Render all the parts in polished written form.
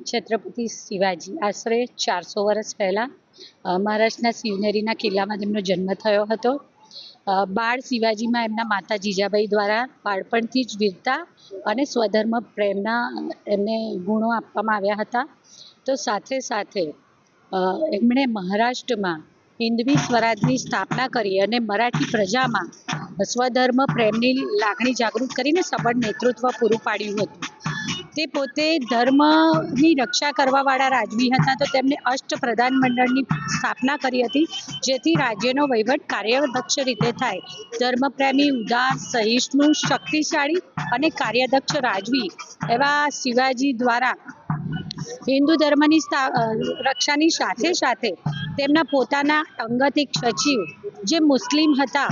છત્રપતિ શિવાજી આશરે 400 વર્ષ પહેલાં મહારાષ્ટ્રના શિવનેરીના કિલ્લામાં તેમનો જન્મ થયો હતો. બાળ શિવાજીમાં એમના માતા જીજાબાઈ દ્વારા બાળપણથી જ વીરતા અને સ્વધર્મ પ્રેમના એમને ગુણો આપવામાં આવ્યા હતા. તો સાથે સાથે એમણે મહારાષ્ટ્રમાં હિન્દવી સ્વરાજની સ્થાપના કરી અને મરાઠી પ્રજામાં સ્વધર્મ પ્રેમની લાગણી જાગૃત કરીને સબળ નેતૃત્વ પૂરું પાડ્યું હતું. તે પોતે ધર્મની રક્ષા કરવાવાળા રાજવી હતા, તો તેમણે અષ્ટ પ્રધાનમંડળની સ્થાપના કરી હતી, જેથી રાજ્યનો વહીવટ કાર્યદક્ષ રીતે થાય. ધર્મપ્રેમી, ઉદાર, સહિષ્ણુ, શક્તિશાળી અને કાર્યદક્ષ રાજવી એવા શિવાજી દ્વારા હિન્દુ ધર્મની રક્ષાની સાથે સાથે તેમના પોતાના અંગત એક સચિવ જે મુસ્લિમ હતા,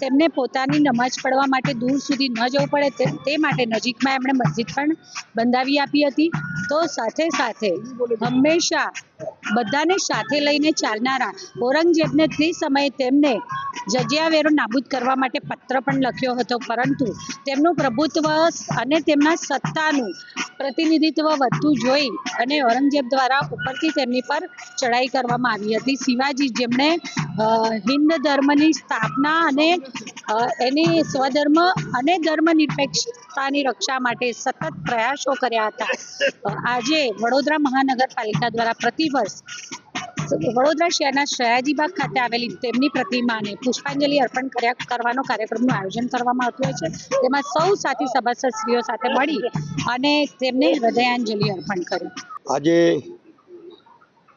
તેમને પોતાની નમાઝ પઢવા માટે દૂર સુધી ન જવું પડે તે માટે નજીકમાં એમણે મસ્જિદ પણ બંધાવી આપી હતી. તો સાથે સાથે હંમેશા બધાને સાથે લઈને ચાલનારા ઔરંગઝેબને તે સમયે તેમને જજિયા વેરો નાબૂદ કરવા માટે પત્ર પણ લખ્યો હતો, પરંતુ તેમનું પ્રભુત્વ અને તેમના સત્તાનું પ્રતિનિધિત્વ વધતું જોઈ અને ઔરંગઝેબ દ્વારા ઉપરથી તેમની પર ચડાઈ કરવામાં આવી હતી. શિવાજી જેમણે હિન્દ ધર્મની સ્થાપના અને એની સ્વધર્મ અને ધર્મનિરપેક્ષતાની રક્ષા માટે સતત પ્રયાસો કર્યા હતા. આજે વડોદરા મહાનગરપાલિકા દ્વારા પ્રતિવર્ષ વડોદરા શહેરના સયાજીબાગ ખાતે આવેલી તેમની પ્રતિમાને પુષ્પાંજલિ અર્પણ કરવાનો કાર્યક્રમનું આયોજન કરવામાં આવતું હોય છે. તેમાં સૌ સાથી સભાસદશ્રીઓ સાથે મળી અને તેમને હૃદયાંજલિ અર્પણ કરી. આજે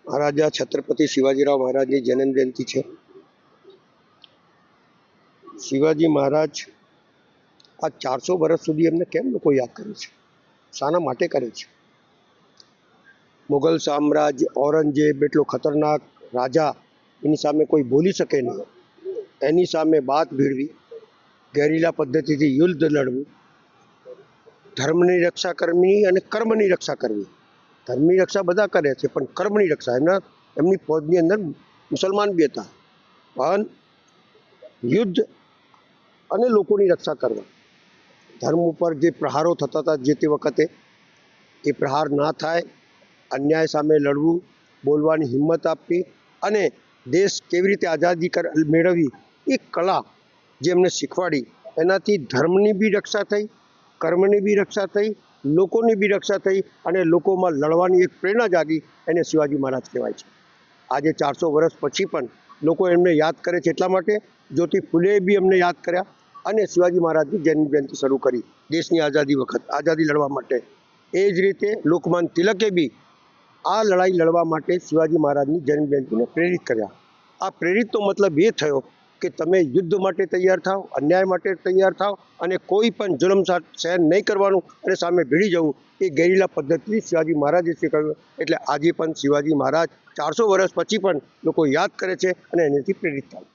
મહારાજા છત્રપતિ શિવાજીરાવ મહારાજની જન્મ જયંતિ છે. શિવાજી મહારાજ આ 400 વર્ષ સુધી એમને કેમ લોકો યાદ કરે છે? શાના માટે કરે છે? મુગલ સામ્રાજ્ય, ઔરંગઝેબ એટલો ખતરનાક રાજા, એની સામે કોઈ બોલી શકે નહીં. એની સામે બાત ભીડવી, ગેરીલા પદ્ધતિથી યુદ્ધ લડવું, ધર્મની રક્ષા કરવી અને કર્મની રક્ષા કરવી. ધર્મની રક્ષા બધા કરે છે, પણ કર્મની રક્ષા એમની ફૌજની અંદર મુસલમાન બી હતા, પણ યુદ્ધ અને લોકોની રક્ષા કરવા. ધર્મ ઉપર જે પ્રહારો થતા હતા જે તે વખતે, એ પ્રહાર ના થાય, અન્યાય સામે લડવું, બોલવાની હિંમત આપવી અને દેશ કેવી રીતે આઝાદી મેળવવી એ કલા જે એમને શીખવાડી, એનાથી ધર્મની બી રક્ષા થઈ, કર્મની બી રક્ષા થઈ, લોકોની બી રક્ષા થઈ અને લોકોમાં લડવાની એક પ્રેરણા જાગી. એને શિવાજી મહારાજ કહેવાય છે. આજે 400 વર્ષ પછી પણ લોકો એમને યાદ કરે છે. એટલા માટે જ્યોતિ ફૂલે બી એમને યાદ કર્યા અને શિવાજી મહારાજની જન્મ જયંતિ શરૂ કરી દેશની આઝાદી વખત, આઝાદી લડવા માટે. એ જ રીતે લોકમાન્ય તિલકે બી આ લડાઈ લડવા માટે શિવાજી મહારાજની જન્મ જયંતિને પ્રેરિત કર્યા. આ પ્રેરિતનો મતલબ એ થયો કે તમે યુદ્ધ માટે તૈયાર થાવ, અન્યાય માટે તૈયાર થાવ અને કોઈ પણ જુલમ સહન નહીં કરવાનું અને સામે ભીડી જવું. એ ગેરીલા પદ્ધતિથી શિવાજી મહારાજે શીખવ્યું. એટલે આજે પણ શિવાજી મહારાજ 400 વર્ષ પછી પણ લોકો યાદ કરે છે અને એનાથી પ્રેરિત થાય.